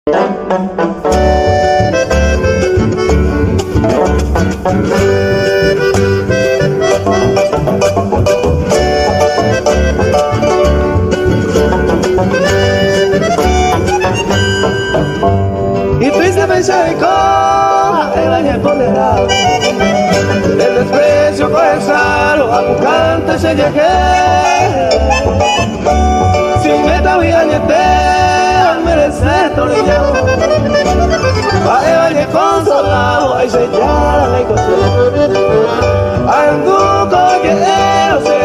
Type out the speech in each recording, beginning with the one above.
Y triste pensar en cómo el año condenado, el desprecio comenzado a buscarte se llegué. Sin meta voy a al merecer tu niño, va el año consolado, ahí se llama la inconsciente. Anduco que se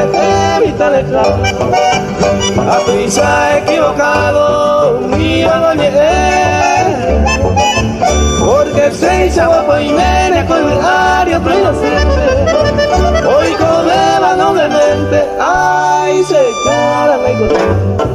evita el clavo, a prisa equivocado, un día doñé. Porque se hizo guapo y media con el área otro inocente. Hoy comeba noblemente, ay, se cara la inconsciente.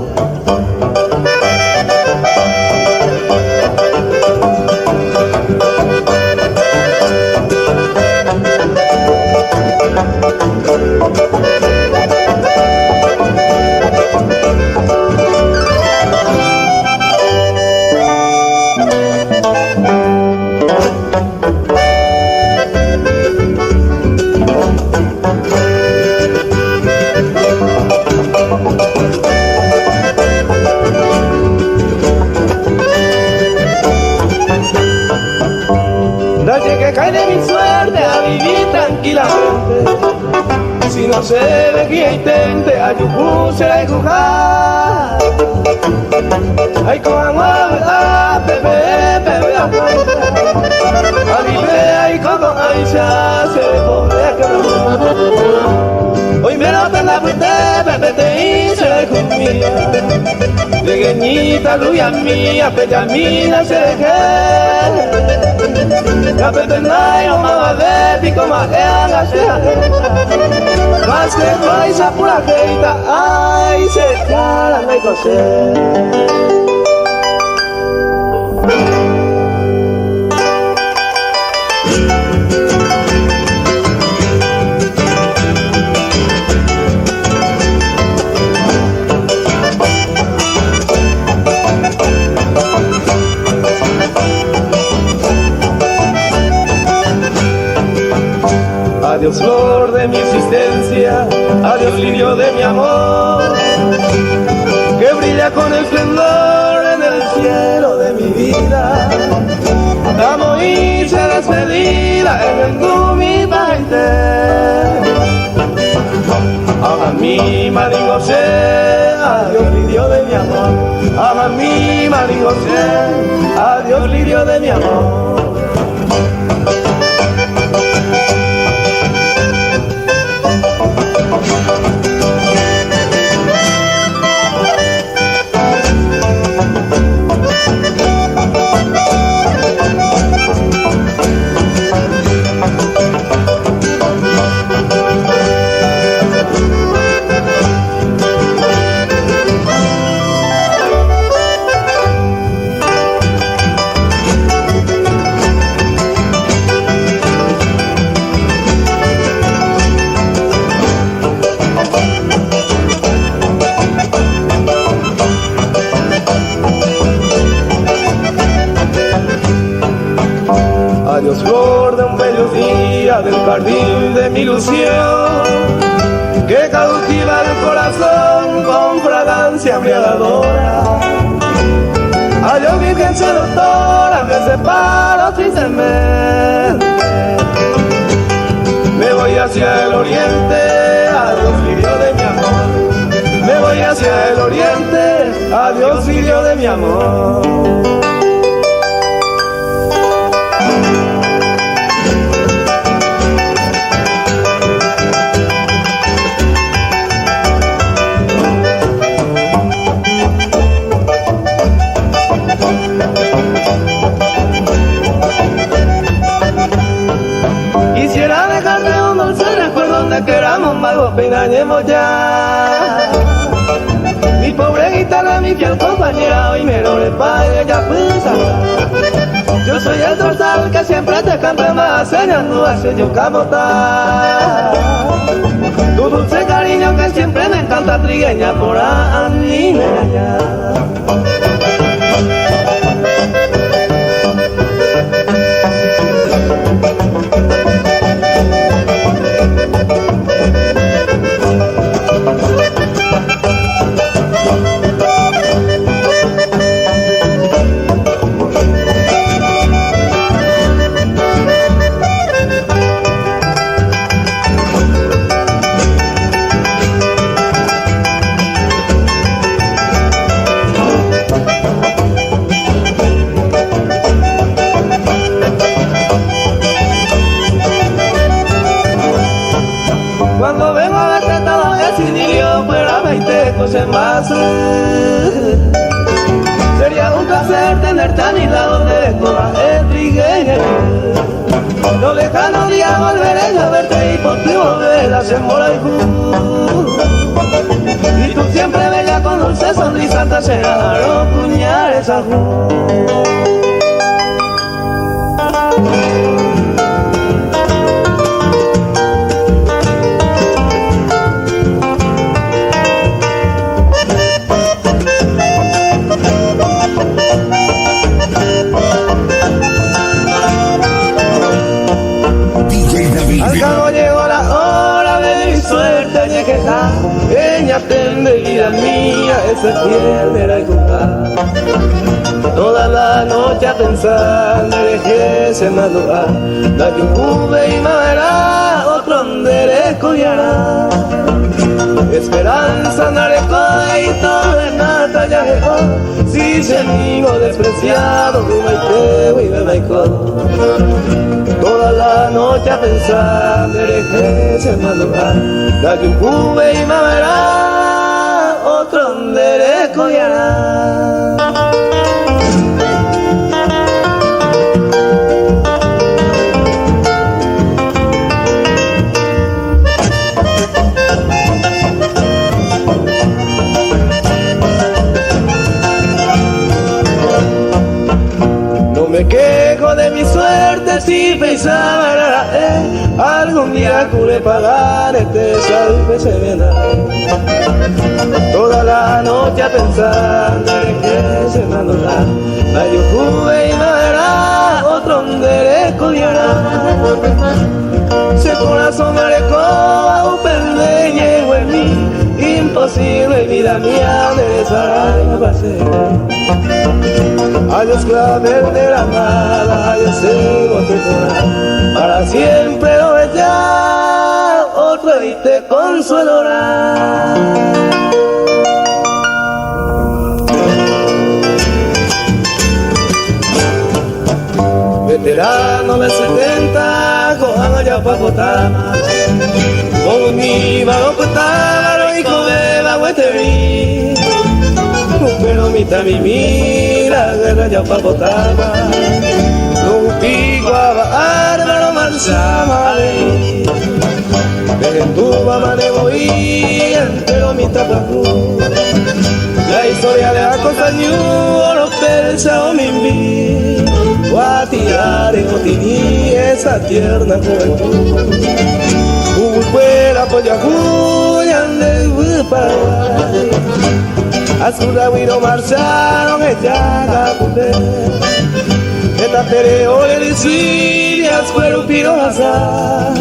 Nadie que cae de mi suerte a vivir tranquilamente, si no se ve que intente a yucu se la jugar. Ay, con agua, bebé, a vive ay, coco, ay, ya se pone a quebrar. Hoy me lo prenda bebé, te hice conmigo. Pequeñita, luya mía, peyamina, se dejé. La pepe nayo, mamá de pico, más haga, se más que paisa pura jeita, ay, se cara, no hay coser. Adiós flor de mi existencia, adiós lirio de mi amor, que brilla con esplendor en el cielo de mi vida. Amo y se despedida en el gumi baite. A mi maringo se, adiós lirio de mi amor. A mi maringo se, adiós lirio de mi amor. Adiós flor de un bello día del jardín de mi ilusión, que cautiva el corazón con fragancia embriagadora. Adiós virgen seductora, me separo tristemente. Me voy hacia el oriente, adiós lirio de mi amor. Me voy hacia el oriente, adiós lirio de mi amor. Quisiera dejarme un dulce recuerdo donde queramos magos, peinañemos ya. Mi pobre guitarra, mi fiel compañera, hoy me lo repague ya pisa. Yo soy el zorzal que siempre te canta más, enseñando a ser yo camota. Tu dulce cariño que siempre me encanta, trigueña por andina. tenerte a mi lado de toda el trigueño. Los lejanos días volveré a verte y por ti volverás en Moraicú. Y tú siempre bella con dulce sonrisa te será los puñales a al cabo llegó la hora de mi suerte de quejar. Ella atende vida mía, ese pierde y jugar. Toda la noche a pensar, me dejé se madrugar. La que juve y madera, otro donde escogiará. Esperanza narecoito de nata ya llegó. Si se amigo despreciado, mi maite, mi bebaico. Toda la noche a pensar, me dejé se madrugar. La que juve y madera, otro donde escogiará. Me quejo de mi suerte si pensaba algún día curé pagar este salve se vendrá. Toda la noche a pensar de que se me andará. La yo juve y madera, otro donde escogiará. Si el corazón me arecó, un perdeño en mí, imposible vida mía de esa pasé. Adiós clavel de la nada, adiós ego temporal. Para siempre lo ves ya, otro y te consolará. Veterano de 70, cojan allá pa' Potama. Con mi mano potama, y con beba hueterí. Pero mitad mi mira, guerra ya pa' Potama. No pico a bárbaro marchama ahí. Desde tu mamá de boí, entero mitad pa' cruz. La historia de la cosa ñu, los persa o mimbi. Guatiare, gotini, esa tierna juventud. Fuera polla juyan de Paraguay. Azura huiro marcharon ella la mujer. Esta pereo le decía fueron pirosa.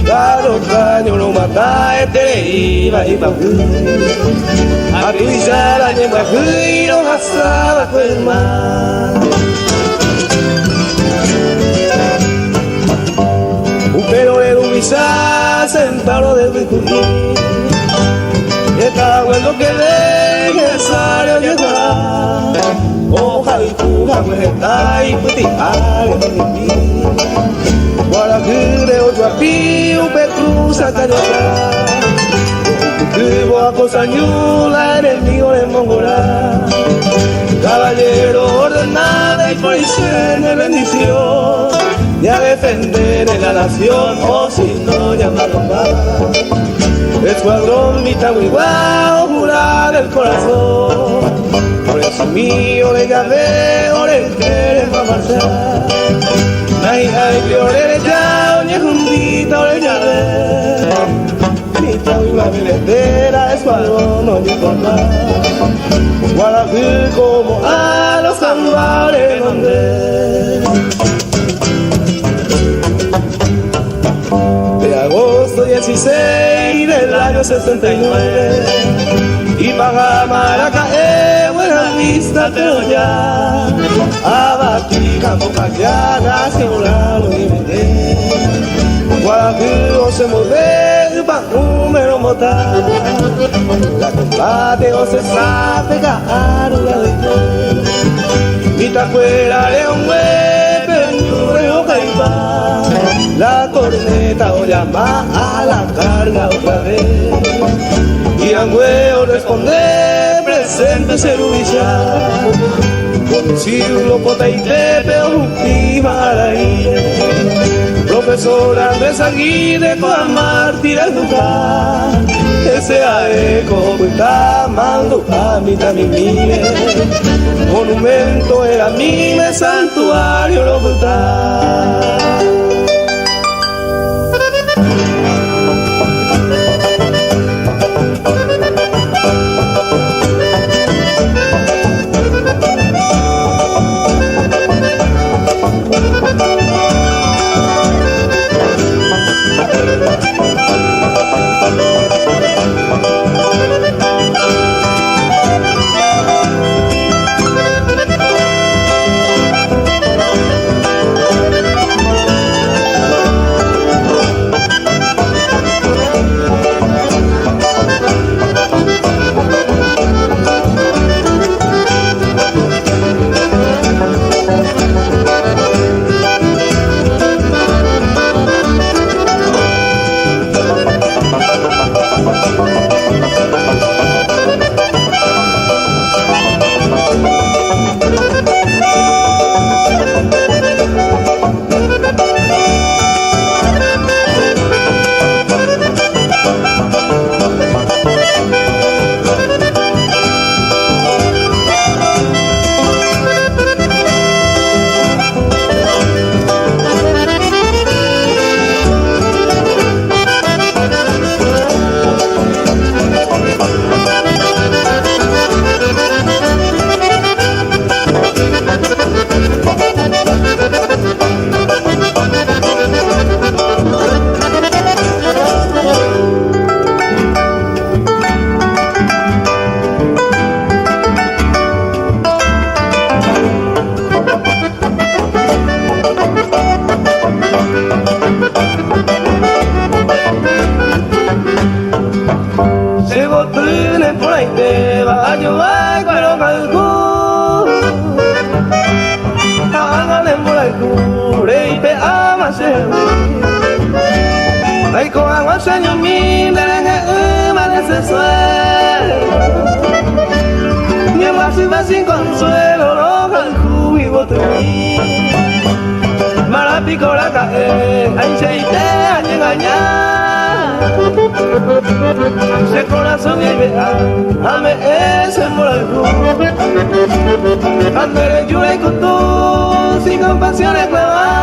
Cada caño no mata este iba y pa' a tu ya la lleva giro asada con mar. Un pero era un bisá sentado de Bicurí. Está bueno que ve necesario llegar. Ojalá y puja pues está y putijar en mi Guaragüe otro apío Petrusa cayota. Vivo a Cosañula, enemigo de Mongolá. Caballero ordenada y por higiene bendición. Y a defender en la nación, o si no llamarlo más. Escuadrón mitad muy guau, jurada del corazón. Por eso mío le llamé, orejere va a marchar. Ay, ay, lloré ya, oñe juntita, ore llave. Mitad muy guau, miletera, escuadrón, oñe por más. Guaragüe como a los jaguares donde. Agosto 16 del año 69 y para Maracaé, Buena Vista, pero ya Abaqui, Campo Cayana, Señorano y Mendé Guaragüe se mueve, pa' número motar la combate o se sabe caro la de Mita fuera León Peñure o Caipá. La corneta o llama a la carga otra vez. Y Angüeo responde presente Cerubilla. Siglo potaite peuki maraí Profesor Andrés Aguirre con mártir educar ese aeco está mando a mi tamimie monumento era mi santuario lo está. Ay, con agua sueño mi de amanece suelo. Mi amor se va sin consuelo, no calcu y botuí. Marapico la cae, ay se te a engañar. Se corazón y vea, ame ese moralcu. Andere yure con tú, sin compasión es clavada.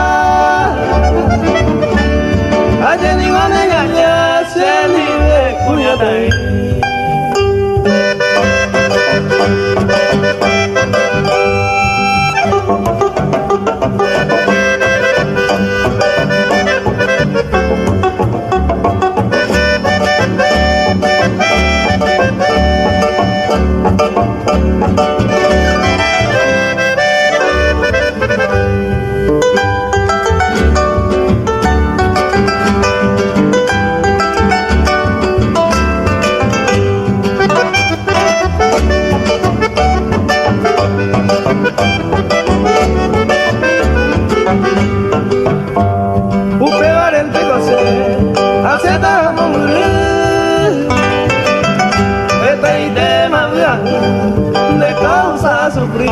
Ayer ni van a engañar, se libre, puñata ahí. De causa sufrir,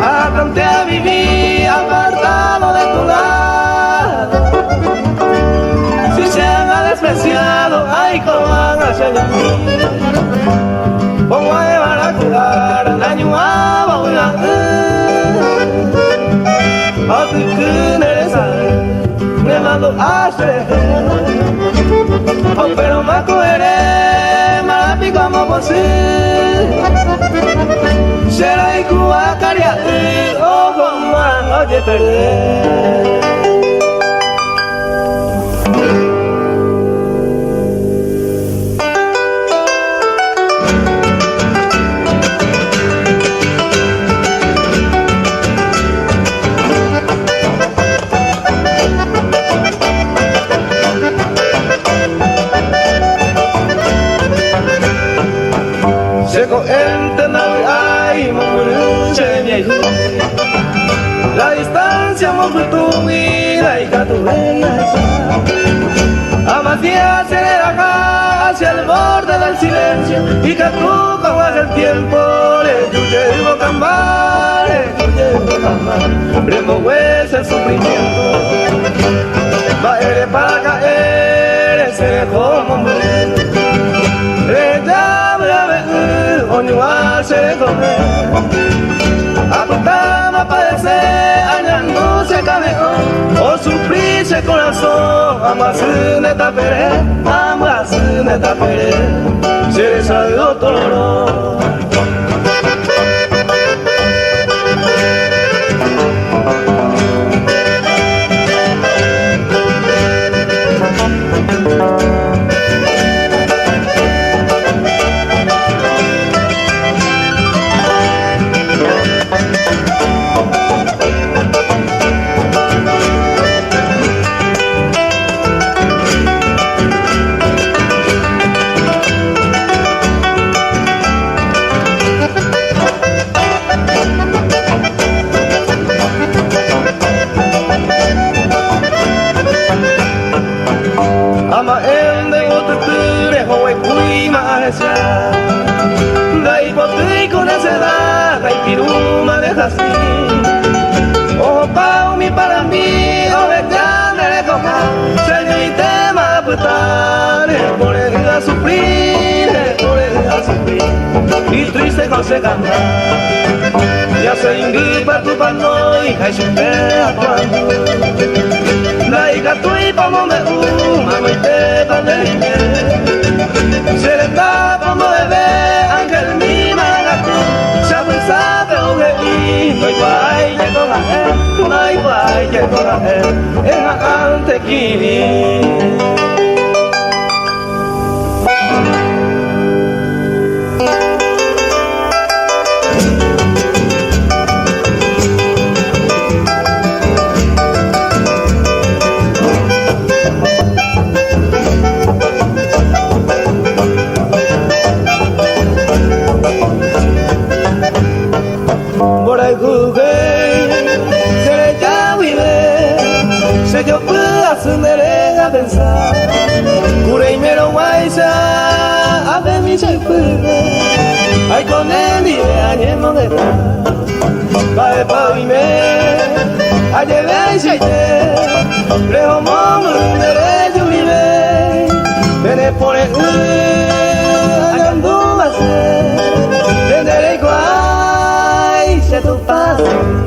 aprendí a vivir apartado de tu lado. Si se haga despreciado, ay, como van a ser de mí. Pongo a llevar a cuidar, daño a baular. A tu que me mando a hacer. Oh, pero me cogeré, malapi como posible. Será y cuba caria, ojo man, oye perder. La distancia tu vida y tu bella. Amas días se le da hacia el borde del silencio y que tú como hace el tiempo le llevo cambar, prendo hueso el sufrimiento va a para caer se como se come apuntamos a padecer añándose cameo o sufrirse corazón amasune tapere se les ha ido todo ama ende otuture hoy kui maesha dai potri con esa dai piruma de así oh pao mi para mí oh vejane de coja señorita maputare por a sufrir y triste con se canta ya se indica tu pano y hay su pea cuando Laika tui como me mami te pandeline se le da como bebé ángel mi magato sabe sabe oge y no hay guay llegó la no hay guay llegó la en la ante kiri a pensar Kurei mero waisa Ave mi se pude Ay con el día Añemo de ta Bae pa ime Aye ve se te Reho momu Nere yuibe Bene pone Ayandu base Tendere guay Se tu pase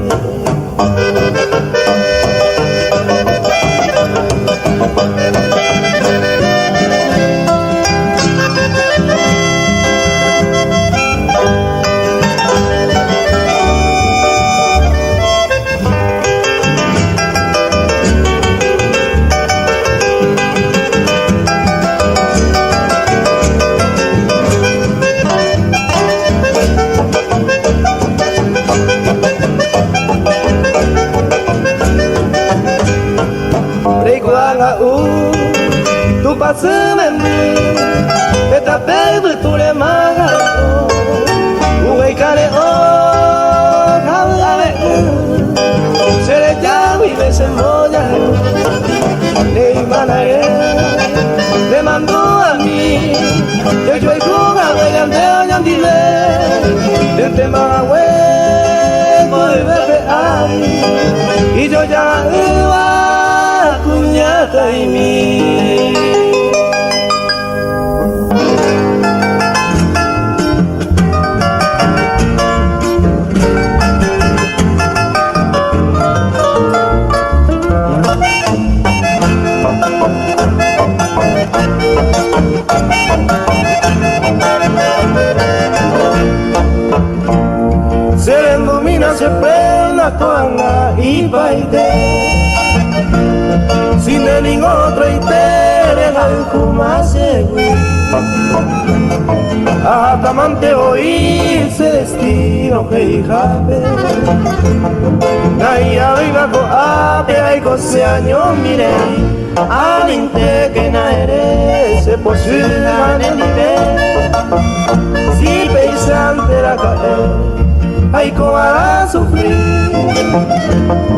tu pasame esta baby tu le maga uwe kare o kabe se le llama y me se moya le manare me mandó a mí yo y kuga weyande oyandile dente mawe voy bebe ay y yo ya iba cuñata y mí se ilumina se prenda toanga y baile sin ningún otro interés al kumase atamante oír se destino que hijabe naya viva ko ape ay ko se año mire alinte que na eres se posible anime si pensante la caer ay ko a sufrir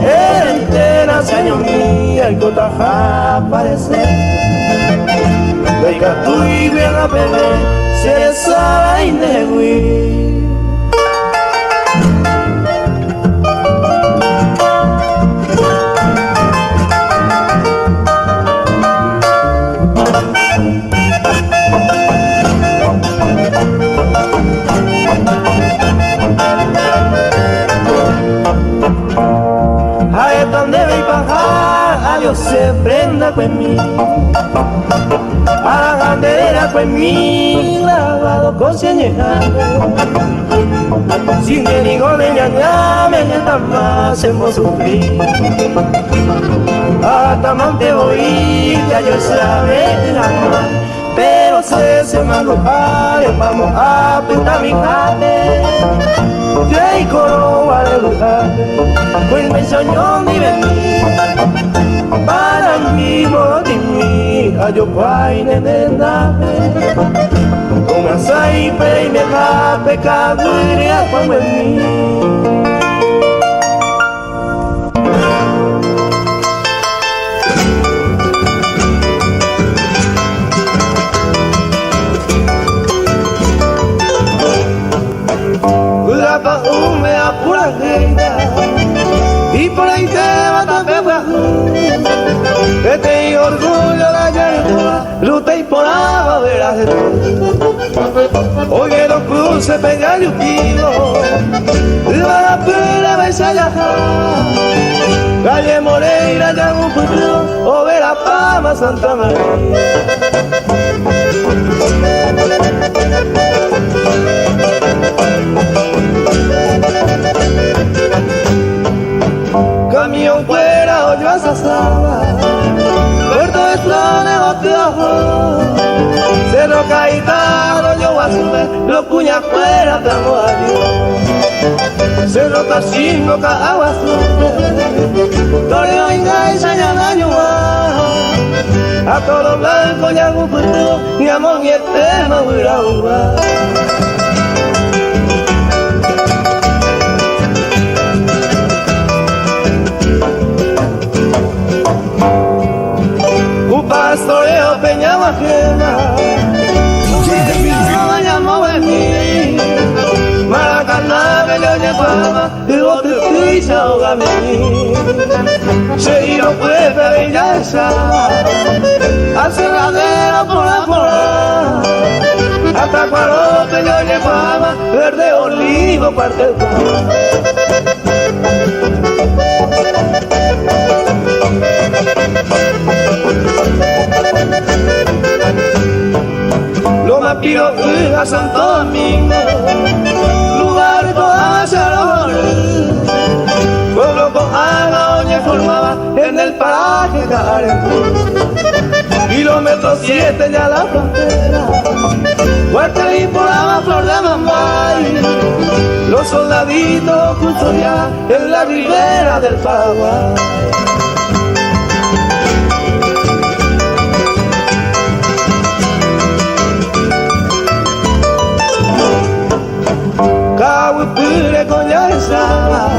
entera se año mía y ko taja aparecer Reika tui biena pele se sara inegui. Se prenda conmigo a la bandera conmigo lavado con señalado sin que ni con ella llame ni más hemos sufrido hasta monte voy ya yo sabe la mar pero se me antojare vamos a pintar mi carne ya y coro a lugar pues me soñó ni venir para mí morir a yo paine de nave con aceite y me da pecado y a cuando en mí. La paúl me apura y por ahí te va también que te orgullo la yerba, luta y por agua verás de todo. Oye los cruces pegan y un tiro, la pena me sale calle Moreira, ya un futuro, o ver la fama Santa María. Camión fuera o yo asasaba Puerto de Flores o Piojo Cerro Caetano yo a subir Los cuñas fuera estamos adiós Cerro Tachino ca agua azul Toreo Inga y Sayanaño a todo blanco y algún futuro Ni amor ni eterno voy a jugar. Pastoreo Peña Bajena me llamó de mí Maracaná me lo llevaba y vos te fuiste a ahogarme se iba pues Bella esa al cerradero por la porra hasta cuando te lo llevaba verde olivo parte del Loma Pío a Santo Domingo, lugar con hacia pueblo con agua oña formaba en el paraje Carentú. Kilómetro 7 ya la frontera, Huerta y por la flor de Mambay, los soldaditos custodiaban en la ribera del Paraguay. Cahuipure con Yaesa,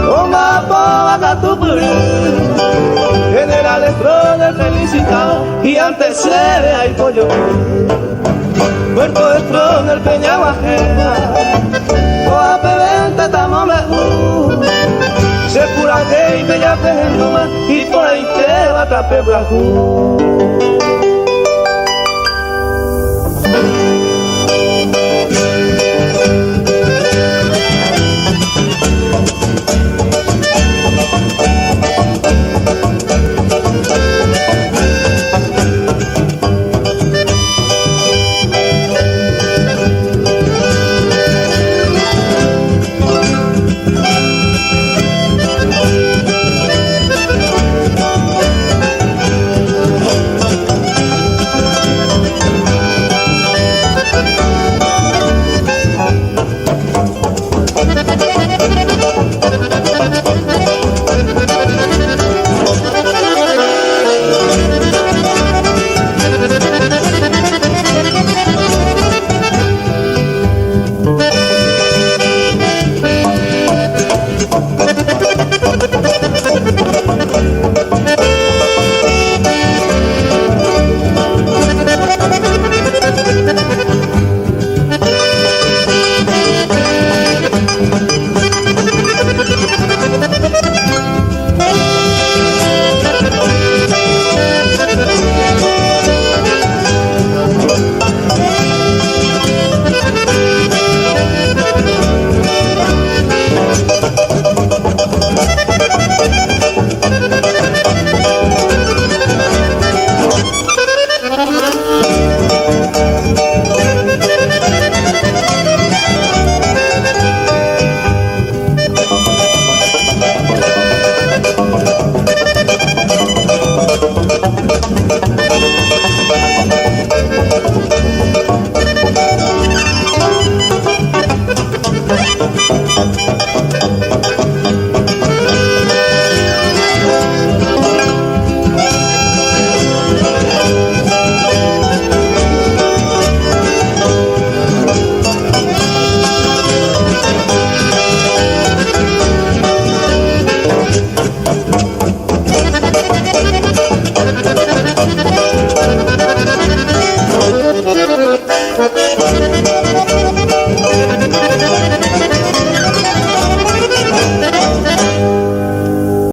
Omapoa Catupure, generales Froner felicitado y antecede al pollo. Puerto de Froner Peña Bajena, Coape Venta Tamomejú, Sepura que y Bella Pejenuma y por ahí te va Tape Brajú.